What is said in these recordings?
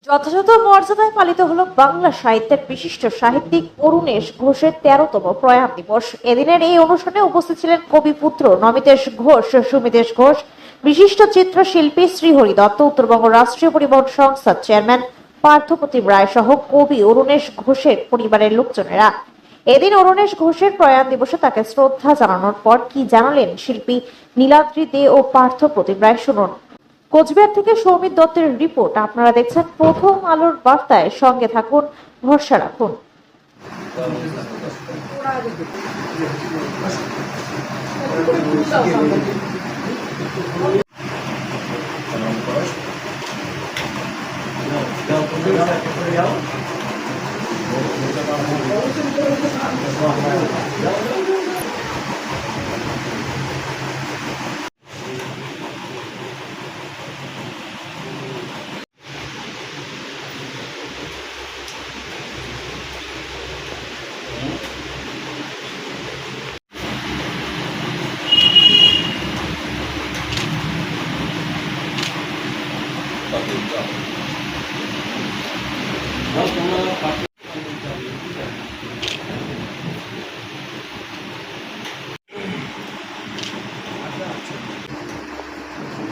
যথাযথ মর্যাদায় পালিত হলো বাংলা সাহিত্যের বিশিষ্ট সাহিত্যিক অরুণেশ ঘোষের 13তম প্রয়াণ দিবস। এদিনের এই অনুষ্ঠানে উপস্থিত ছিলেন কবিপুত্র নমিতেশ ঘোষ, সুমিতেশ ঘোষ, বিশিষ্ট চিত্রশিল্পী শ্রীহরি দত্ত, উত্তরবঙ্গ রাষ্ট্রীয় পরিবহন সংস্থার চেয়ারম্যান পার্থপ্রতিম রায় সহ কবি অরুণেশ ঘোষের পরিবারের লোকজনেরা। এদিন অরুণেশ ঘোষের প্রয়াণ দিবসে তাকে শ্রদ্ধা জানানোর পর কি জানালেন শিল্পী নীলাদ্রি দে ও পার্থপ্রতিম রায়, শুনুন। কোচবিহার থেকে সৌমিত দত্তের রিপোর্ট। আপনারা দেখছেন প্রথম আলোর বার্তায়, সঙ্গে থাকুন, ভরসা রাখুন।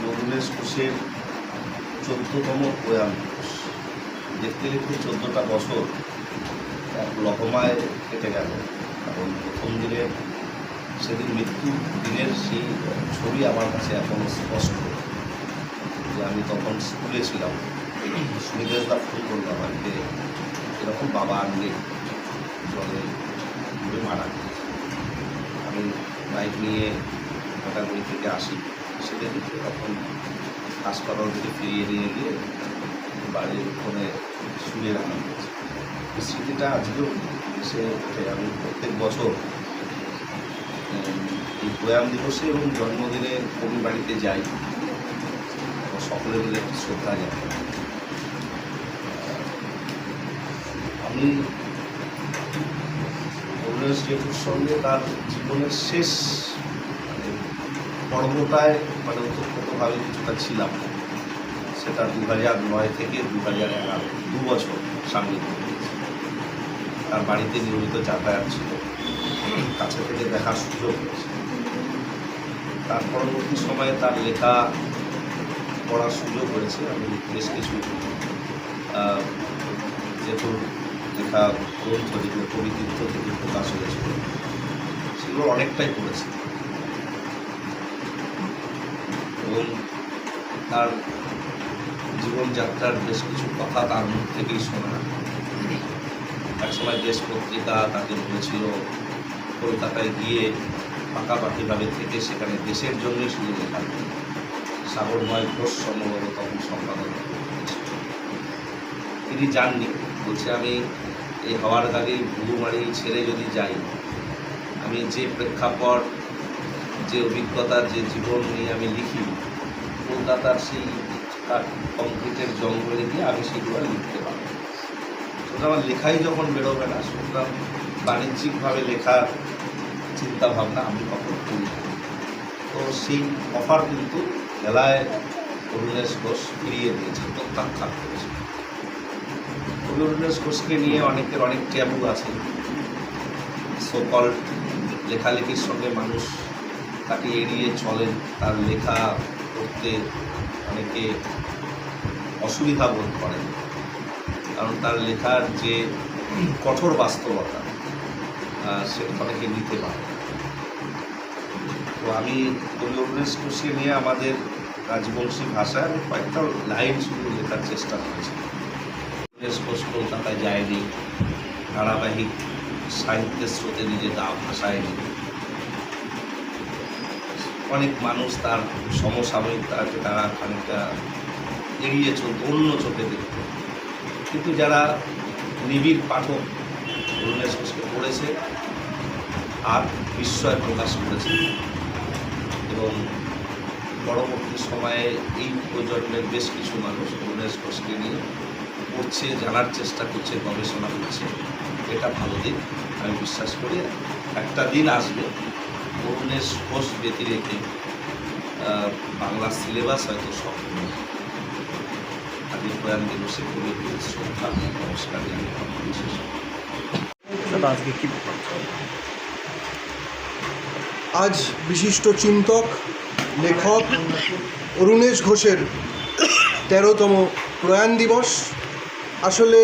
অরুণেশ ঘোষের 14তম প্রয়াণ দিবস। দেখতে দেখতে 14টা বছর এক লহমায় কেটে গেল। কারণ প্রথম দিনে সেদিন মৃত্যুর দিনের সেই ছবি আমার কাছে এখনও স্পষ্ট, যে আমি তখন স্কুলে ছিলাম। সুমিতেশ দা ফোন করলো আমাকে, এরকম বাবা আর নেই, জলে ঘুরে মারা গেছে। আমি বাইক নিয়ে মোটামুটি থেকে আসি, সেটা দেখে তখন হাসপাতাল থেকে ফিরিয়ে নিয়ে গিয়ে বাড়ির ওখানে শুয়ে রাখা হয়েছে। এই স্মৃতিটা আজকেও এসে ওঠে। আমি প্রত্যেক বছর এই প্রয়াণ দিবসে এবং জন্মদিনে কবি বাড়িতে যাই, সকলে মিলে শ্রদ্ধা জানাই। আমি অরুণেশ জেঠুর সঙ্গে তার জীবনের শেষ পর্বটায় ওতপ্রোতভাবে কিছুটা ছিলাম। সেটা 2009 থেকে 2011, 2 বছর সান্নিধ্য দিয়েছি। তার বাড়িতে নিয়মিত যাতায়াত ছিল, কাছে থেকে দেখার সুযোগ হয়েছে। তার পরবর্তী সময়ে তার লেখা পড়ার সুযোগ হয়েছে। আমি বেশ কিছু যেহেতু লেখা গ্রন্থ, যেগুলো কবিতীর্থ থেকে প্রকাশ হয়েছিল, সেগুলো অনেকটাই পড়েছি এবং তার জীবনযাত্রার বেশ কিছু কথা তার মুখ থেকেই শোনা। একসময় দেশ পত্রিকা তাকে বলেছিল কলকাতায় গিয়ে পাকাপাকিভাবে থেকে সেখানে দেশের জন্যই শুধু লেখা। সাগরময় ঘোষ সম্ভবত তখন সম্পাদক। তিনি যাননি, বলছে আমি এই হওয়ার আগে গুরুমারি ছেড়ে যদি যাই, আমি যে প্রেক্ষাপট, যে অভিজ্ঞতার, যে জীবন নিয়ে আমি লিখি, কলকাতার সেই কংক্রিটের জঙ্গলে গিয়ে আমি সেগুলো লিখতে পারব। সুতরাং আমার লেখাই যখন বেরোবে না, সুতরাং বাণিজ্যিকভাবে লেখার চিন্তাভাবনা আমি কখন করি। তো সেই অফার কিন্তু মেলায় অরুণেশ ঘোষ ফিরিয়ে দিয়েছে, প্রত্যাখ্যান করেছে। অরুণেশ ঘোষকে নিয়ে অনেকের অনেক ট্যাবু আছে। সকল লেখালেখির সঙ্গে মানুষ তাকে এড়িয়ে চলেন। তার লেখা পড়তে অনেকে অসুবিধা বোধ করেন, কারণ তার লেখার যে কঠোর বাস্তবতা সেটা অনেকে নিতে পারে। তো আমি কবি অরুণেশ ঘোষকে নিয়ে আমাদের রাজবংশী ভাষায় আমি কয়েকটা লাইন শুধু লেখার চেষ্টা করেছি। অরুণেশ ঘোষ কলকাতায় যায়নি, ধারাবাহিক সাহিত্যের স্রোতে নিজে ভাষায়নি। অনেক মানুষ তার সমসাময়িক তারা খানিকটা এড়িয়ে চলত, অন্য চোখে দেখত। কিন্তু যারা নিবিড় পাঠক অরুণেশ ঘোষকে পড়েছে আর বিস্ময় প্রকাশ করেছে, এবং পরবর্তী সময়ে এই প্রজন্মের বেশ কিছু মানুষ অরুণেশ ঘোষকে নিয়ে পড়ছে, জানার চেষ্টা করছে, গবেষণা করছে। এটা ভালো দিক। আমি বিশ্বাস করি একটা দিন আসবে অরুণেশ ঘোষ ব্যতি রেখে বাংলা সিলেবাস হয়তো সম্পূর্ণ। এই প্রয়াণ দিবসে কবির শ্রদ্ধা নমস্কার জানিয়ে বিশেষ আজকে কি আজ বিশিষ্ট চিন্তক লেখক অরুণেশ ঘোষের ১৩তম প্রয়াণ দিবস। আসলে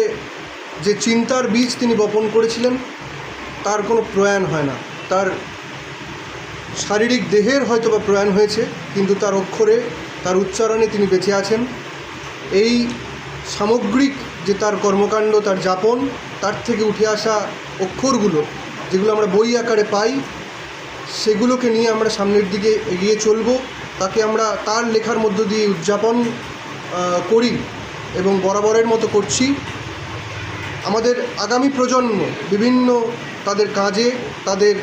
যে চিন্তার বীজ তিনি বপন করেছিলেন তার কোনো প্রয়াণ হয় না, তার শারীরিক দেহের হয়তো বা প্রয়াণ হয়েছে, কিন্তু তার অক্ষরে, তার উচ্চারণে তিনি বেঁচে আছেন। এই সামগ্রিক যে তার কর্মকাণ্ড, তার যাপন, তার থেকে উঠে আসা অক্ষরগুলো যেগুলো আমরা বই আকারে পাই, সেগুলোকে নিয়ে আমরা সামনের দিকে এগিয়ে চলব। তাকে আমরা তার লেখার মধ্য দিয়ে উদযাপন করি এবং বরাবরের মতো করছি। আমাদের আগামী প্রজন্ম বিভিন্ন তাদের কাজে, তাদের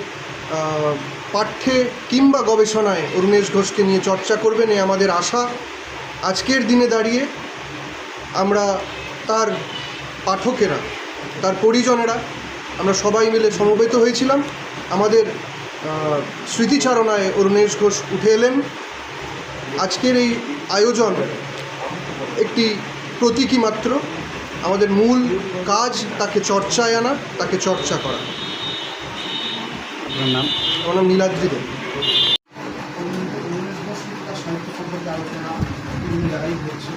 পাঠ্যে কিংবা গবেষণায় অরুণেশ ঘোষকে নিয়ে চর্চা করবেন, এ আমাদের আশা। আজকের দিনে দাঁড়িয়ে আমরা তার পাঠকেরা, তার পরিজনেরা, আমরা সবাই মিলে সমবেত হয়েছিলাম। আমাদের স্মৃতিচারণায় অরুণেশ ঘোষ উঠে এলেন। আজকের এই আয়োজন একটি প্রতীকী মাত্র। আমাদের মূল কাজ তাকে চর্চায় আনা, তাকে চর্চা করা। আপনার নাম? আমার নাম নীলাদ্রি দেব। সাহিত্য সম্পর্কে আলোচনা বিভিন্ন জায়গায় হয়েছে।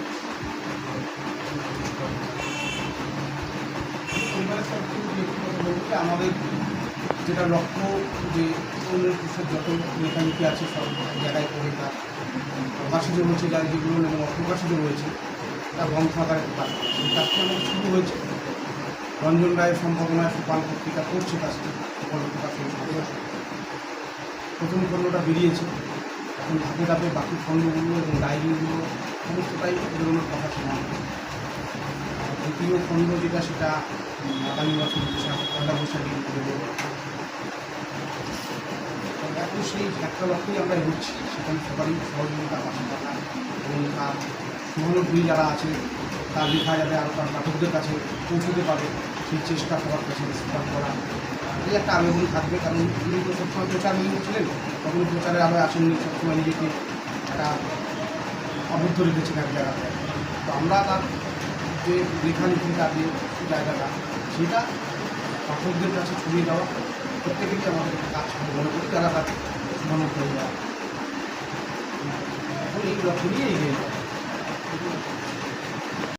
আমাদের যেটা লক্ষ্য, যে অন্যের পুরুষের যত লেখালেখি আছে সব জায়গায় করে তার প্রকাশিত হয়েছে, যার যেগুলো এবং অপ্রকাশিত রয়েছে তা গ্রন্থ আকারে প্রকাশ করা। সেই কাজটি আমাদের শুরু হয়েছে রঞ্জন রায়ের সম্পাদনায় সুপাল পত্রিকা করছে কাজটি, প্রকাশ হয়েছে। প্রথম খণ্ডটা বেরিয়েছে, এখন ধাপে ধাপে বাকি খণ্ডগুলো এবং ডায়েরিগুলো সমস্তটাই বেরোনোর কথা শোনা। দ্বিতীয় খণ্ড যেটা, সেটা আগামী বছর পয়লা বৈশাখে বেরোবে। এখন সেই একটা লক্ষ্যেই আমরা এগোচ্ছি, সেখানে সবারই সহযোগিতা পাশে থাকা এবং তার শুভানুভূতি যারা আছে তার লেখা যাতে আরও তার পাঠকদের কাছে পৌঁছতে পারে সেই চেষ্টা সবার কাছে স্বীকার করা, এই একটা আবেদন থাকবে। কারণ তিনি তো সবসময় প্রচারমূলক ছিলেন, তখন প্রচারে আলো আসেননি, সবসময় নিজেকে একটা আবদ্ধ রেখেছেন এক জায়গাতে। তো আমরা তার যে লেখালেখি, তার যে জায়গাটা, সেটা পাঠকদের কাছে ছড়িয়ে দেওয়া প্রত্যেকেরই আমাদের কাজ মনে করি, যারা তার মনে করে দেওয়া। এখন এই লক্ষ্য নিয়ে এগিয়ে যাওয়া।